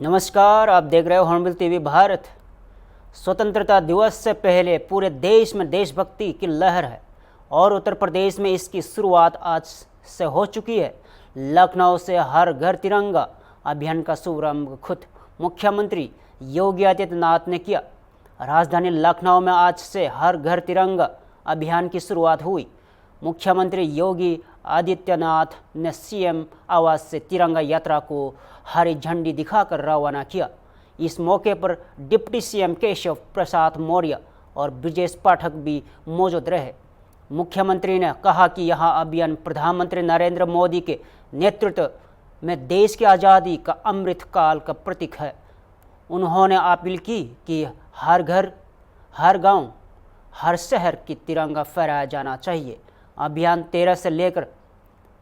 नमस्कार, आप देख रहे हो हॉर्नबिल टीवी भारत। स्वतंत्रता दिवस से पहले पूरे देश में देशभक्ति की लहर है और उत्तर प्रदेश में इसकी शुरुआत आज से हो चुकी है। लखनऊ से हर घर तिरंगा अभियान का शुभारंभ खुद मुख्यमंत्री योगी आदित्यनाथ ने किया। राजधानी लखनऊ में आज से हर घर तिरंगा अभियान की शुरुआत हुई। मुख्यमंत्री योगी आदित्यनाथ ने सीएम आवास से तिरंगा यात्रा को हरी झंडी दिखाकर रवाना किया। इस मौके पर डिप्टी सीएम केशव प्रसाद मौर्य और ब्रजेश पाठक भी मौजूद रहे। मुख्यमंत्री ने कहा कि यह अभियान प्रधानमंत्री नरेंद्र मोदी के नेतृत्व में देश की आज़ादी का अमृत काल का प्रतीक है। उन्होंने अपील की कि हर घर, हर गांव, हर शहर की तिरंगा फहराया जाना चाहिए। अभियान 13 से लेकर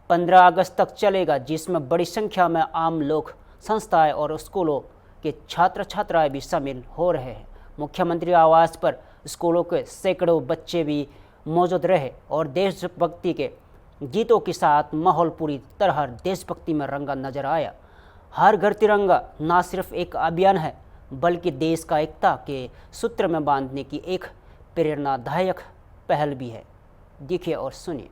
15 अगस्त तक चलेगा, जिसमें बड़ी संख्या में आम लोग, संस्थाएं और स्कूलों के छात्र छात्राएं भी शामिल हो रहे हैं। मुख्यमंत्री आवास पर स्कूलों के सैकड़ों बच्चे भी मौजूद रहे और देशभक्ति के गीतों के साथ माहौल पूरी तरह देशभक्ति में रंगा नजर आया। हर घर तिरंगा न सिर्फ एक अभियान है, बल्कि देश का एकता के सूत्र में बांधने की एक प्रेरणादायक पहल भी है। देखिए और सुनिए।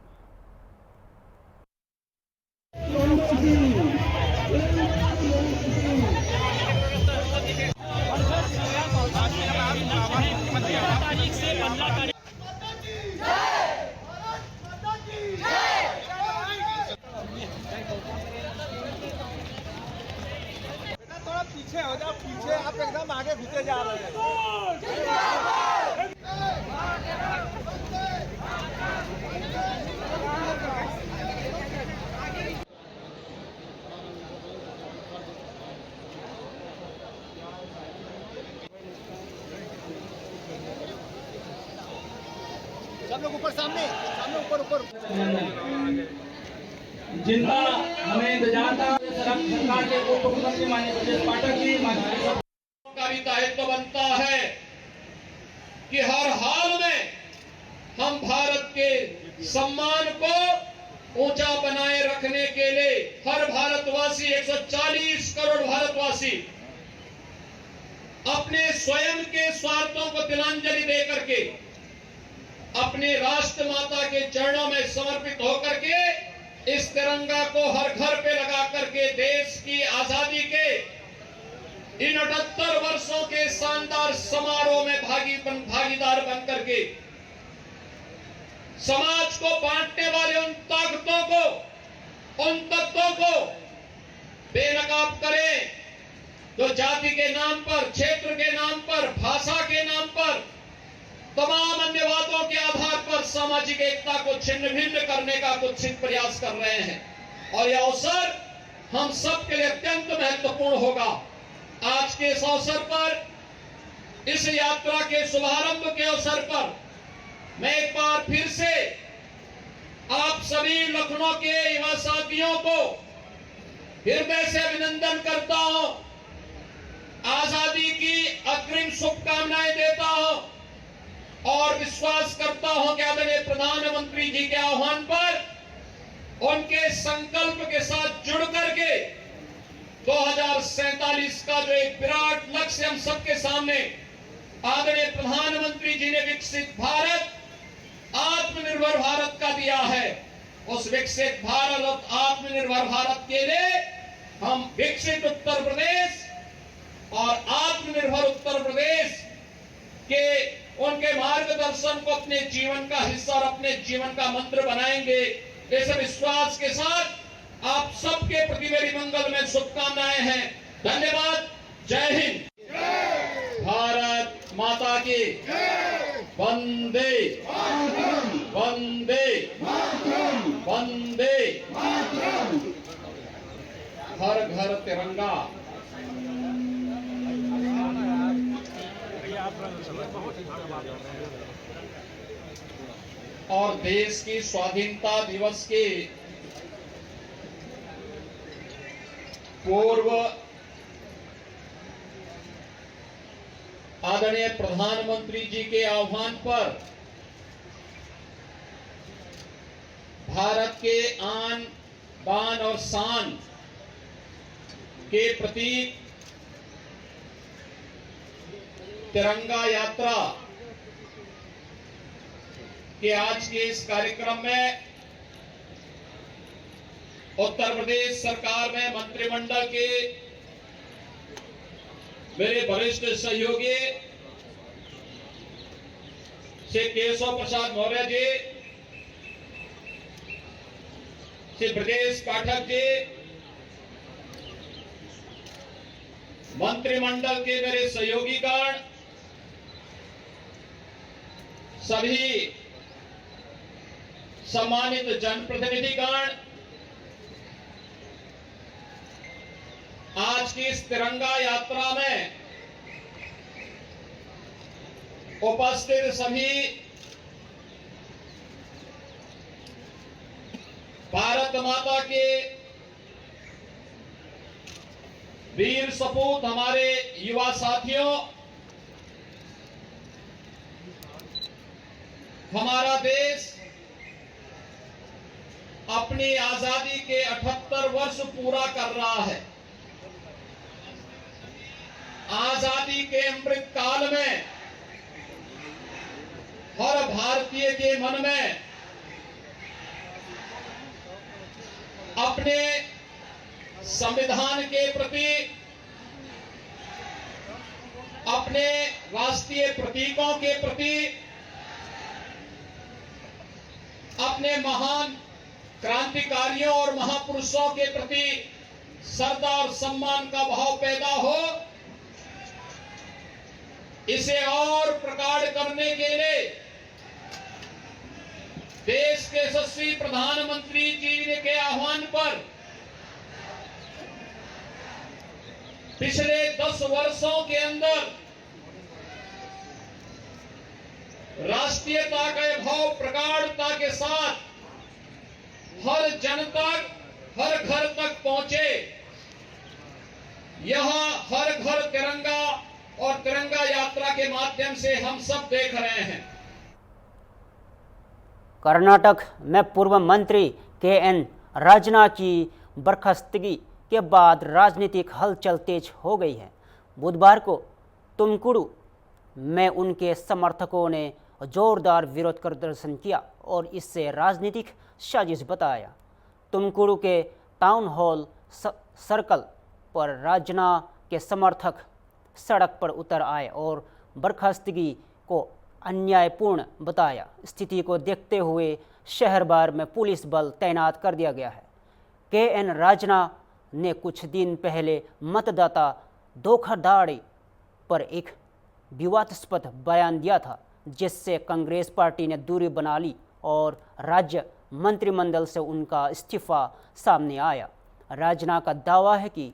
थोड़ा पीछे हो जाओ, पीछे आप एकदम आगे घुसे जा रहे हैं। सब लोग ऊपर, सामने ऊपर जिनका हमें इंतजार था सरकार के उप मुख्यमंत्री माननीय ब्रजेश पाठक जी का भी दायित्व बनता है कि हर हाल में हम भारत के सम्मान को ऊंचा बनाए रखने के लिए हर भारतवासी, 140 करोड़ भारतवासी अपने स्वयं के स्वार्थों को तिलांजलि दे करके अपने राष्ट्र माता के चरणों में समर्पित होकर के इस तिरंगा को हर घर पे लगा करके देश की आजादी के इन 78 वर्षों के शानदार समारोह में भागीदार बन करके समाज को बांटने वाले उन ताकतों को, उन तत्वों को बेनकाब करें जो जाति के नाम पर, क्षेत्र के नाम पर, भाषा के नाम पर, तमाम अन्य बातों के आधार पर सामाजिक एकता को छिन्न भिन्न करने का कुत्सित प्रयास कर रहे हैं। और यह अवसर हम सब के लिए अत्यंत महत्वपूर्ण होगा। आज के इस अवसर पर, इस यात्रा के शुभारंभ के अवसर पर मैं एक बार फिर से आप सभी लखनऊ के युवा साथियों को हृदय से अभिनंदन करता हूं, आजादी की अग्रिम शुभकामनाएं देता हूं और विश्वास करता हूं कि आदरणीय प्रधानमंत्री जी के आह्वान पर उनके संकल्प के साथ जुड़ करके 2047 का जो एक विराट लक्ष्य हम सबके सामने आदरणीय प्रधानमंत्री जी ने विकसित भारत, आत्मनिर्भर भारत का दिया है, उस विकसित भारत और आत्मनिर्भर भारत के लिए हम विकसित उत्तर प्रदेश और आत्मनिर्भर उत्तर प्रदेश के उनके मार्गदर्शन को अपने जीवन का हिस्सा और अपने जीवन का मंत्र बनाएंगे। इस विश्वास के साथ आप सबके प्रति मेरी मंगल में शुभकामनाएं हैं। धन्यवाद। जय हिंद। भारत माता की वंदे वंदे वंदे। हर घर तिरंगा। और देश की स्वाधीनता दिवस के पूर्व आदरणीय प्रधानमंत्री जी के आह्वान पर भारत के आन, बान और शान के प्रतीक तिरंगा यात्रा के आज के इस कार्यक्रम में उत्तर प्रदेश सरकार में मंत्रिमंडल के मेरे वरिष्ठ सहयोगी श्री केशव प्रसाद मौर्य जी, श्री ब्रजेश पाठक जी, मंत्रिमंडल के मेरे सहयोगीगण, सभी सम्मानित जनप्रतिनिधिगण, आज की इस तिरंगा यात्रा में उपस्थित सभी भारत माता के वीर सपूत हमारे युवा साथियों, हमारा देश अपनी आजादी के 78 वर्ष पूरा कर रहा है। आजादी के अमृत काल में हर भारतीय के मन में अपने संविधान के प्रति, अपने राष्ट्रीय प्रतीकों के प्रति, अपने महान क्रांतिकारियों और महापुरुषों के प्रति श्रद्धा और सम्मान का भाव पैदा हो, इसे और प्रगाढ़ करने के लिए देश के यशस्वी प्रधानमंत्री जी के आह्वान पर पिछले 10 वर्षों के अंदर राष्ट्रीयता के भाव प्रगाढ़ता के साथ हर जन तक, हर घर तक पहुंचे। यहां हर घर तिरंगा और तिरंगा यात्रा के माध्यम से हम सब देख रहे हैं। कर्नाटक में पूर्व मंत्री के.एन. राजना की बर्खास्तगी के बाद राजनीतिक हलचल तेज हो गई है। बुधवार को तुमकुरू में उनके समर्थकों ने जोरदार विरोध प्रदर्शन किया और इससे राजनीतिक साजिश बताया। तुमकुरू के टाउन हॉल सर्कल पर राजना के समर्थक सड़क पर उतर आए और बर्खास्तगी को अन्यायपूर्ण बताया। स्थिति को देखते हुए शहर भर में पुलिस बल तैनात कर दिया गया है। के.एन. राजना ने कुछ दिन पहले मतदाता धोखाधड़ी पर एक विवादास्पद बयान दिया था, जिससे कांग्रेस पार्टी ने दूरी बना ली और राज्य मंत्रिमंडल से उनका इस्तीफा सामने आया। राजना का दावा है कि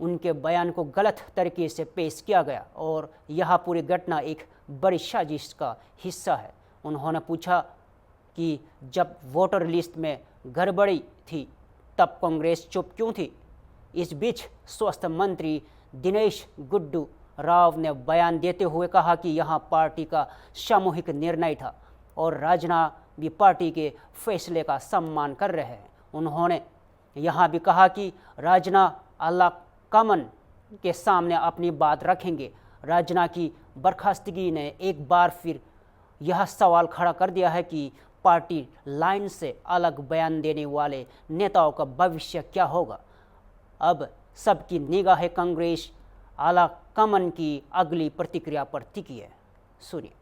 उनके बयान को गलत तरीके से पेश किया गया और यह पूरी घटना एक बड़ी साजिश का हिस्सा है। उन्होंने पूछा कि जब वोटर लिस्ट में गड़बड़ी थी तब कांग्रेस चुप क्यों थी। इस बीच स्वास्थ्य मंत्री दिनेश गुंडू राव ने बयान देते हुए कहा कि यह पार्टी का सामूहिक निर्णय था और राजना भी पार्टी के फैसले का सम्मान कर रहे हैं। उन्होंने यह भी कहा कि राजना अल्लाह कमन के सामने अपनी बात रखेंगे। राजना की बर्खास्तगी ने एक बार फिर यह सवाल खड़ा कर दिया है कि पार्टी लाइन से अलग बयान देने वाले नेताओं का भविष्य क्या होगा। अब सबकी निगाहें कांग्रेस आला कमन की अगली प्रतिक्रिया पर टिकी है। सुनिए।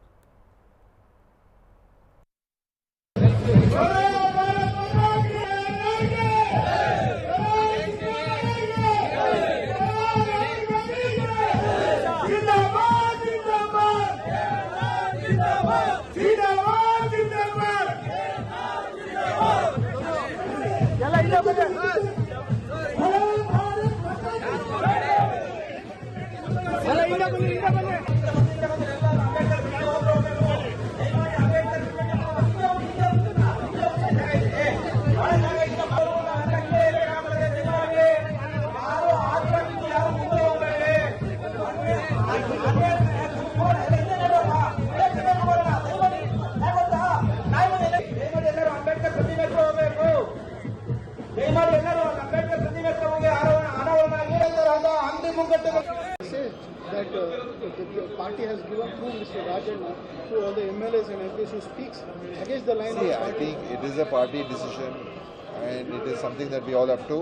that the party has given through Mr. Rajan to all the MLAs and MPs who speaks against the line of See, the I party. think it is a party decision and it is something that we all have to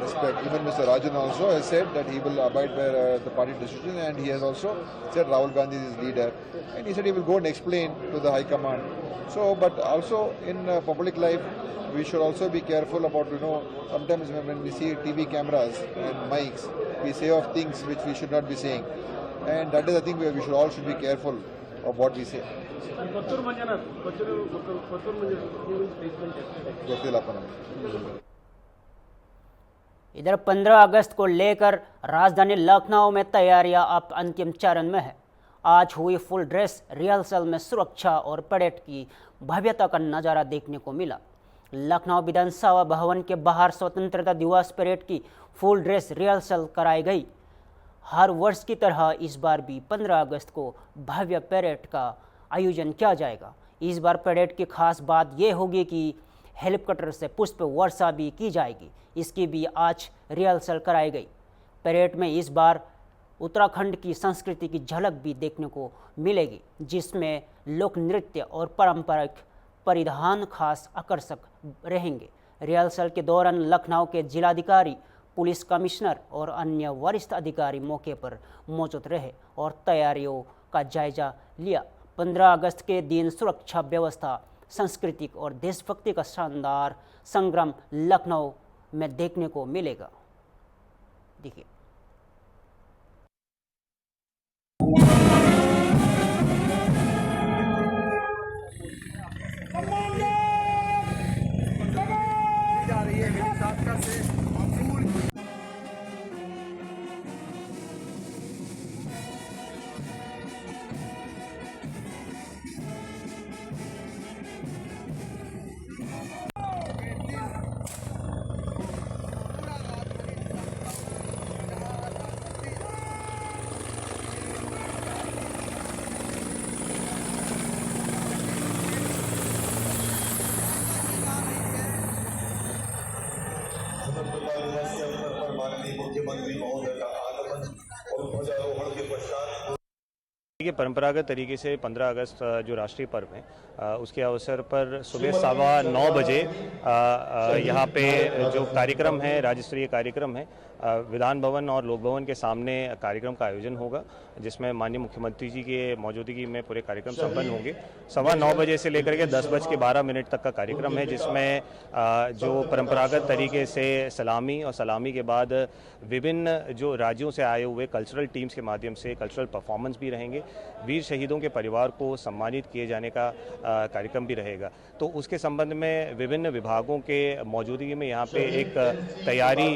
respect. Even Mr. Rajan also has said that he will abide by the party decision, and he has also said Rahul Gandhi is his leader, and he said he will go and explain to the High Command. So, but also in public life, we should also be careful about, sometimes when we see TV cameras and mics, we say of things which we should not be saying. And that is, I think, where we should be careful of what we say. इधर 15 अगस्त को लेकर राजधानी लखनऊ में तैयारियां अब अंतिम चरण में है। आज हुई फुल ड्रेस रिहर्सल में सुरक्षा और परेड की भव्यता का नज़ारा देखने को मिला। लखनऊ विधानसभा भवन के बाहर स्वतंत्रता दिवस परेड की फुल ड्रेस रिहर्सल कराई गई। हर वर्ष की तरह इस बार भी 15 अगस्त को भव्य परेड का आयोजन किया जाएगा। इस बार परेड की खास बात यह होगी कि हेलीकॉप्टर से पुष्प वर्षा भी की जाएगी। इसकी भी आज रिहर्सल कराई गई। परेड में इस बार उत्तराखंड की संस्कृति की झलक भी देखने को मिलेगी, जिसमें लोक नृत्य और पारंपरिक परिधान खास आकर्षक रहेंगे। रिहर्सल के दौरान लखनऊ के जिलाधिकारी, पुलिस कमिश्नर और अन्य वरिष्ठ अधिकारी मौके पर मौजूद रहे और तैयारियों का जायजा लिया। 15 अगस्त के दिन सुरक्षा व्यवस्था, सांस्कृतिक और देशभक्ति का शानदार संग्राम लखनऊ में देखने को मिलेगा। देखिए, मुख्यमंत्री महोदय का आगमन और ध्वजारोहण के पश्चात देखिए, परंपरागत तरीके से 15 अगस्त जो राष्ट्रीय पर्व है उसके अवसर पर सुबह 9:15 बजे यहाँ पे जो कार्यक्रम है, राज्य स्तरीय कार्यक्रम है, विधान भवन और लोक भवन के सामने कार्यक्रम का आयोजन होगा, जिसमें माननीय मुख्यमंत्री जी के मौजूदगी में पूरे कार्यक्रम संपन्न होंगे। 9:15 बजे से लेकर के 10:12 तक का कार्यक्रम है, जिसमें जो परंपरागत तरीके से सलामी और सलामी के बाद विभिन्न जो राज्यों से आए हुए कल्चरल टीम्स के माध्यम से कल्चरल परफॉर्मेंस भी रहेंगे। वीर शहीदों के परिवार को सम्मानित किए जाने का कार्यक्रम भी रहेगा। तो उसके संबंध में विभिन्न विभागों के मौजूदगी में यहाँ पे एक तैयारी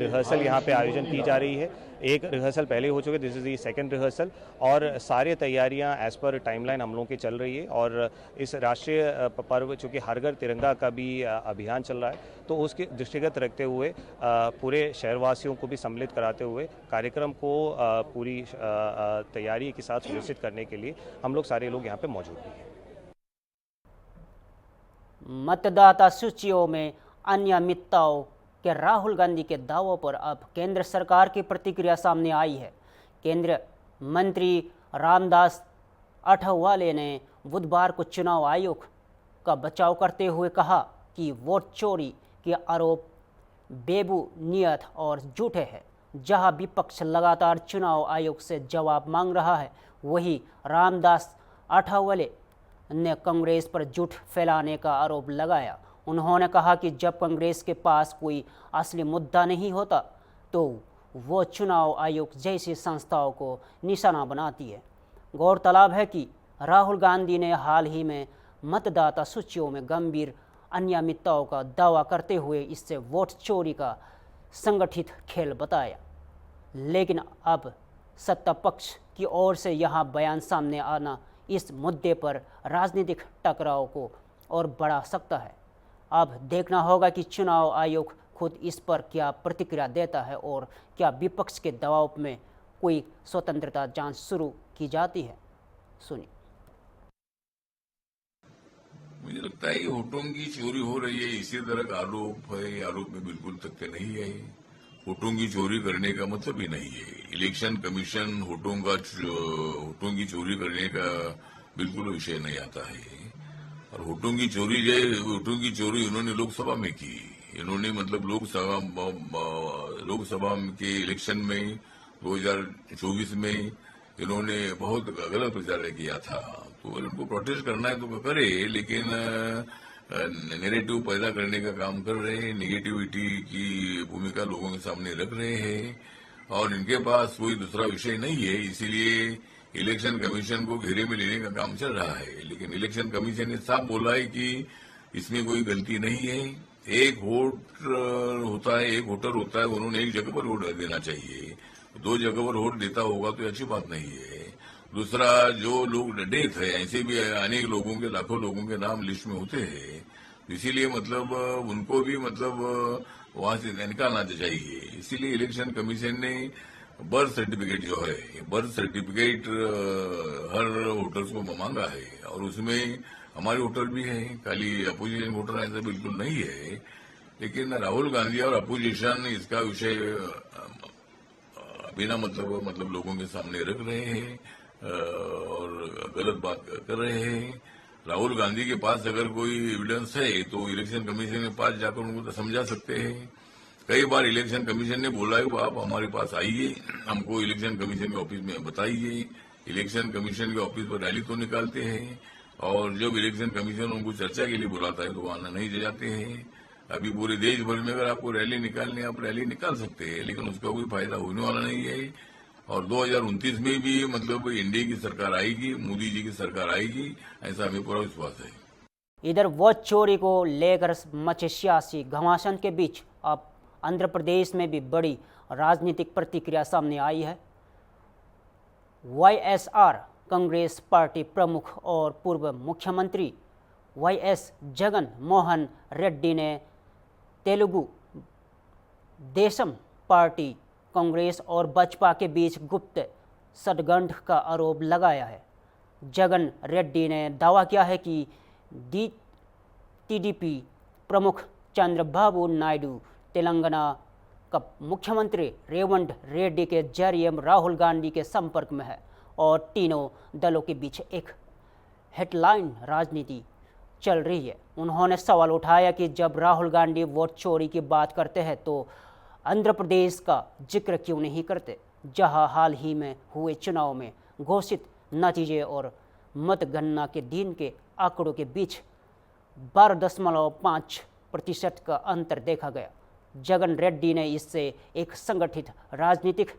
रिहर्सल यहाँ पे आयोजन की जा रही है। एक रिहर्सल पहले हो चुके, this is the second rehearsal, और सारे तैयारियां एज़ पर टाइमलाइन हम लोगों की चल रही है। और इस राष्ट्रीय पर्व चूँकि हर घर तिरंगा का भी अभियान चल रहा है, तो उसके दृष्टिगत रखते हुए पूरे शहरवासियों को भी सम्मिलित कराते हुए कार्यक्रम को पूरी तैयारी के साथ सुनिश्चित करने के लिए हम लोग सारे लोग यहाँ पे मौजूद भी हैं। मतदाता सूचियों में अनियमितताओं के राहुल गांधी के दावों पर अब केंद्र सरकार की प्रतिक्रिया सामने आई है। केंद्रीय मंत्री रामदास अठावले ने बुधवार को चुनाव आयोग का बचाव करते हुए कहा कि वोट चोरी के आरोप बेबुनियाद और झूठे हैं। जहां विपक्ष लगातार चुनाव आयोग से जवाब मांग रहा है, वहीं रामदास अठावले ने कांग्रेस पर झूठ फैलाने का आरोप लगाया। उन्होंने कहा कि जब कांग्रेस के पास कोई असली मुद्दा नहीं होता तो वो चुनाव आयोग जैसी संस्थाओं को निशाना बनाती है। गौरतलब है कि राहुल गांधी ने हाल ही में मतदाता सूचियों में गंभीर अनियमितताओं का दावा करते हुए इससे वोट चोरी का संगठित खेल बताया। लेकिन अब सत्ता पक्ष की ओर से यहां बयान सामने आना इस मुद्दे पर राजनीतिक टकराव को और बढ़ा सकता है। अब देखना होगा कि चुनाव आयोग खुद इस पर क्या प्रतिक्रिया देता है और क्या विपक्ष के दबाव में कोई स्वतंत्रता जांच शुरू की जाती है। सुनिए। मुझे लगता है वोटों की चोरी हो रही है, इसी तरह का आरोप है। आरोप में बिल्कुल तथ्य नहीं है। वोटों की चोरी करने का मतलब ही नहीं है। इलेक्शन कमीशन वोटों की चोरी करने का बिल्कुल विषय नहीं आता है। और वोटों की चोरी उन्होंने लोकसभा में की। इन्होंने मतलब लोकसभा के इलेक्शन में 2024 में इन्होंने बहुत गलत प्रचार किया था। तो उनको प्रोटेस्ट करना है तो करे, लेकिन नैरेटिव पैदा करने का काम कर रहे हैं, नेगेटिविटी की भूमिका लोगों के सामने रख रहे हैं और इनके पास कोई दूसरा विषय नहीं है। इसीलिए इलेक्शन कमीशन को घेरे में लेने का काम चल रहा है। लेकिन इलेक्शन कमीशन ने साफ बोला है कि इसमें कोई गलती नहीं है। एक वोटर होता है, उन्होंने एक जगह पर वोट देना चाहिए। 2 जगह पर वोट देता होगा तो अच्छी बात नहीं है। दूसरा, जो लोग डेथ है, ऐसे भी अनेक लोगों के, लाखों लोगों के नाम लिस्ट में होते हैं। इसीलिए मतलब उनको भी मतलब वहां से निकालना चाहिए। इसीलिए इलेक्शन कमीशन ने बर्थ सर्टिफिकेट जो है, बर्थ सर्टिफिकेट हर वोटर्स को मांगा है और उसमें हमारे वोटर भी है, खाली अपोजिशन वोटर ऐसा बिल्कुल नहीं है। लेकिन राहुल गांधी और अपोजिशन इसका विषय बिना मतलब लोगों के सामने रख रहे हैं और गलत बात कर रहे हैं। राहुल गांधी के पास अगर कोई एविडेंस है तो इलेक्शन कमीशन के पास जाकर उनको समझा सकते हैं। कई बार इलेक्शन कमीशन ने बोला है आप हमारे पास आइए, हमको इलेक्शन कमीशन के ऑफिस में बताइए। इलेक्शन कमीशन के ऑफिस पर रैली तो निकालते हैं और जब इलेक्शन कमीशन उनको चर्चा के लिए बुलाता है तो वहां नहीं जाते हैं। अभी पूरे देश भर में अगर आपको रैली निकालनी है, आप रैली निकाल सकते हैं, लेकिन उसका कोई फायदा होने वाला नहीं है। और 2029 में भी मतलब एनडीए की सरकार आएगी, मोदी जी की सरकार आएगी, ऐसा हमें पूरा विश्वास है। इधर वोट चोरी को लेकर मचे सियासी घमासान के बीच अब आंध्र प्रदेश में भी बड़ी राजनीतिक प्रतिक्रिया सामने आई है। वाईएसआर कांग्रेस पार्टी प्रमुख और पूर्व मुख्यमंत्री वाईएस जगन मोहन रेड्डी ने तेलुगु देशम पार्टी कांग्रेस और बसपा के बीच गुप्त षड्यंत्र का आरोप लगाया है। जगन रेड्डी ने दावा किया है कि टीडीपी प्रमुख चंद्रबाबू नायडू तेलंगाना का मुख्यमंत्री रेवंत रेड्डी के जरिए राहुल गांधी के संपर्क में है और तीनों दलों के बीच एक हेडलाइन राजनीति चल रही है। उन्होंने सवाल उठाया कि जब राहुल गांधी वोट चोरी की बात करते हैं तो आंध्र प्रदेश का जिक्र क्यों नहीं करते, जहां हाल ही में हुए चुनाव में घोषित नतीजे और मतगणना के दिन के आंकड़ों के बीच 12.5% का अंतर देखा गया। जगन रेड्डी ने इससे एक संगठित राजनीतिक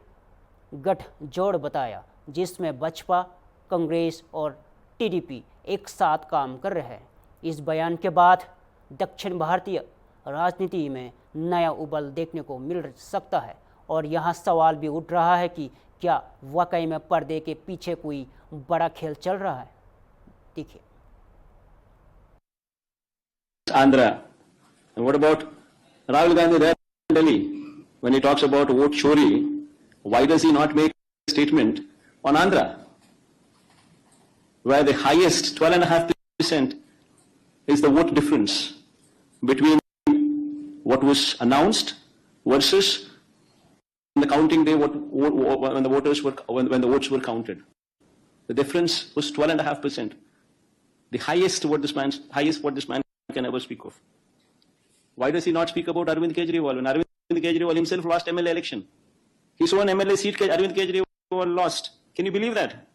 गठजोड़ बताया जिसमें बसपा, कांग्रेस और टीडीपी एक साथ काम कर रहे हैं। इस बयान के बाद दक्षिण भारतीय राजनीति में नया उबल देखने को मिल सकता है और यहाँ सवाल भी उठ रहा है कि क्या वाकई में पर्दे के पीछे कोई बड़ा खेल चल रहा है। देखिए। Andhra. And what about Rahul Gandhi there in Delhi? When he talks about vote chori, why does he not make a statement on Andhra, where the highest 12.5% is the vote difference between what was announced versus the counting day, when the votes were counted. The difference was 12.5%. The highest what this man can ever speak of. Why does he not speak about Arvind Kejriwal? When Arvind Kejriwal himself lost MLA election, his own MLA seat Arvind Kejriwal lost. Can you believe that?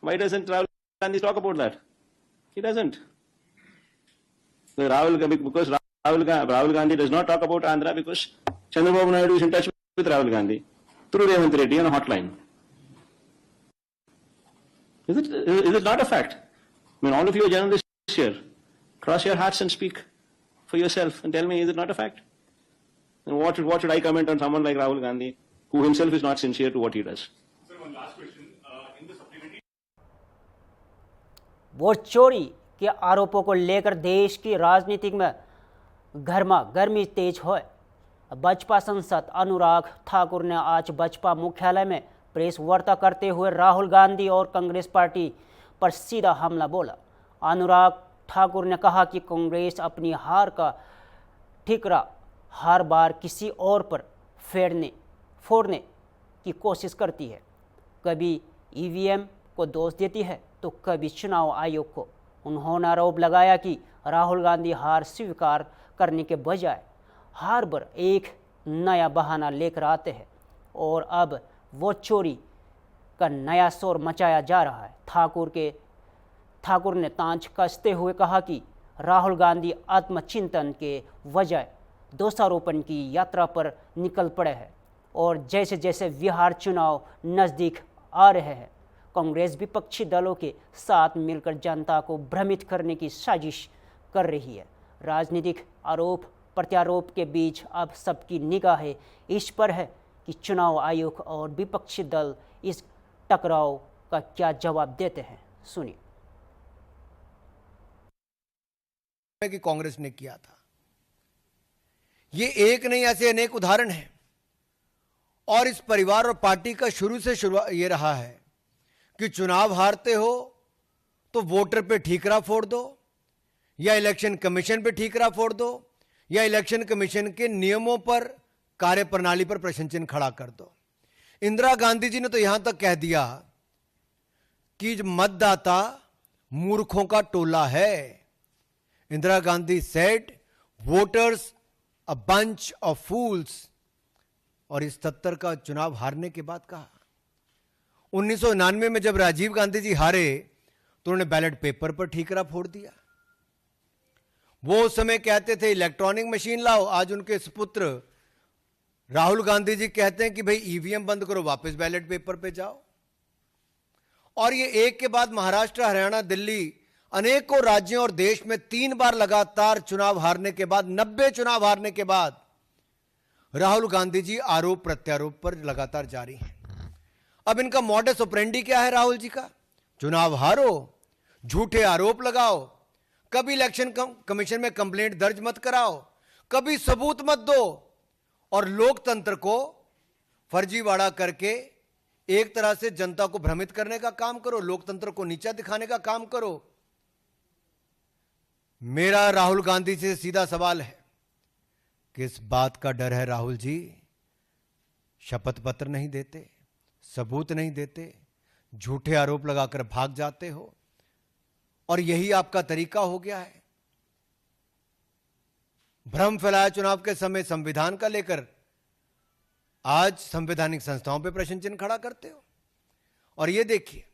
Why doesn't Rahul Gandhi talk about that? He doesn't. Because Rahul Gandhi does not talk about Andhra because Chandrababu Naidu is in touch with Rahul Gandhi through Revanth Reddy on a hotline. Is it not a fact? I mean, all of you are journalists here. Cross your hearts and speak for yourself and tell me, is it not a fact? And what should I comment on someone like Rahul Gandhi, who himself is not sincere to what he does? Sir, one last question. In the supplementary... vote चोरी के आरोपों को लेकर देश की राजनीति में गर्मा गर्मी तेज है। बसपा सांसद अनुराग ठाकुर ने आज बसपा मुख्यालय में प्रेस वार्ता करते हुए राहुल गांधी और कांग्रेस पार्टी पर सीधा हमला बोला। अनुराग ठाकुर ने कहा कि कांग्रेस अपनी हार का ठिकरा हर बार किसी और पर फोड़ने की कोशिश करती है। कभी ईवीएम को दोष देती है तो कभी चुनाव आयोग को। उन्होंने आरोप लगाया कि राहुल गांधी हार स्वीकार करने के बजाय हर बार एक नया बहाना लेकर आते हैं और अब वो चोरी का नया शोर मचाया जा रहा है। ठाकुर ने तांच कसते हुए कहा कि राहुल गांधी आत्मचिंतन के बजाय दोषारोपण की यात्रा पर निकल पड़े हैं और जैसे जैसे बिहार चुनाव नज़दीक आ रहे हैं, कांग्रेस विपक्षी दलों के साथ मिलकर जनता को भ्रमित करने की साजिश कर रही है। राजनीतिक आरोप प्रत्यारोप के बीच अब सबकी निगाहें इस पर है कि चुनाव आयोग और विपक्षी दल इस टकराव का क्या जवाब देते हैं। सुनिए। कि कांग्रेस ने किया था, ये एक नहीं ऐसे अनेक उदाहरण हैं और इस परिवार और पार्टी का शुरू से ये रहा है कि चुनाव हारते हो तो वोटर पे ठीकरा फोड़ दो या इलेक्शन कमीशन पे ठीकरा फोड़ दो या इलेक्शन कमीशन के नियमों पर कार्यप्रणाली पर प्रश्न चिन्ह खड़ा कर दो। इंदिरा गांधी जी ने तो यहां तक कह दिया कि मतदाता मूर्खों का टोला है। Indira Gandhi said voters a bunch of fools. और इस 77 का चुनाव हारने के बाद कहा। 1999 में जब राजीव गांधी जी हारे तो उन्होंने बैलेट पेपर पर ठीकरा फोड़ दिया। वो उस समय कहते थे इलेक्ट्रॉनिक मशीन लाओ, आज उनके सुपुत्र राहुल गांधी जी कहते हैं कि भाई ईवीएम बंद करो, वापस बैलेट पेपर पे जाओ। और ये एक के बाद महाराष्ट्र, हरियाणा, दिल्ली अनेकों राज्यों और देश में 3 बार लगातार चुनाव हारने के बाद, 90 चुनाव हारने के बाद राहुल गांधी जी आरोप प्रत्यारोप पर लगातार जारी हैं। अब इनका मॉडस ऑपरेंडी क्या है राहुल जी का? चुनाव हारो, झूठे आरोप लगाओ, कभी इलेक्शन कमीशन में कंप्लेंट दर्ज मत कराओ, कभी सबूत मत दो और लोकतंत्र को फर्जीवाड़ा करके एक तरह से जनता को भ्रमित करने का काम करो, लोकतंत्र को नीचा दिखाने का काम करो। मेरा राहुल गांधी से सीधा सवाल है, किस बात का डर है राहुल जी? शपथ पत्र नहीं देते, सबूत नहीं देते, झूठे आरोप लगाकर भाग जाते हो और यही आपका तरीका हो गया है। भ्रम फैलाया चुनाव के समय संविधान का लेकर, आज संवैधानिक संस्थाओं पे प्रश्न चिन्ह खड़ा करते हो। और ये देखिए,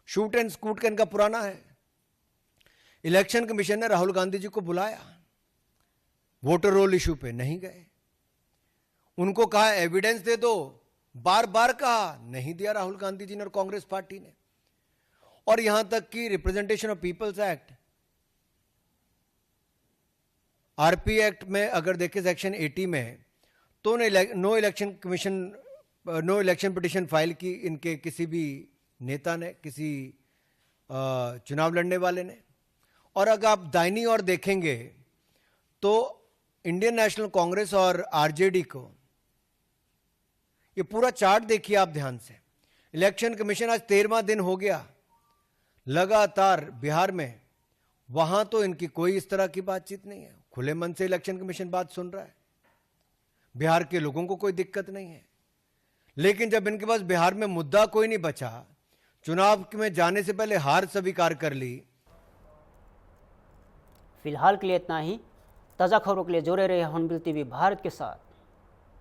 शूट एंड स्कूट का इनका पुराना है। इलेक्शन कमीशन ने राहुल गांधी जी को बुलाया, वोटर रोल इशू पे नहीं गए। उनको कहा एविडेंस दे दो, बार बार कहा, नहीं दिया राहुल गांधी जी ने और कांग्रेस पार्टी ने। और यहां तक कि representation of people's act, RP act में अगर देखें सेक्शन 80 में, तो no election commission, no election petition file की इनके किसी भी नेता ने, किसी चुनाव लड़ने वाले ने। और अगर आप दाहिनी ओर देखेंगे तो इंडियन नेशनल कांग्रेस और आरजेडी को, ये पूरा चार्ट देखिए आप ध्यान से। इलेक्शन कमीशन आज 13वां दिन हो गया लगातार बिहार में, वहां तो इनकी कोई इस तरह की बातचीत नहीं है, खुले मन से इलेक्शन कमीशन बात सुन रहा है, बिहार के लोगों को कोई दिक्कत नहीं है। लेकिन जब इनके पास बिहार में मुद्दा कोई नहीं बचा, चुनाव में जाने से पहले हार स्वीकार कर ली। फिलहाल के लिए इतना ही। ताज़ा खबरों के लिए जुड़े रहे हॉर्नबिल टीवी भारत के साथ।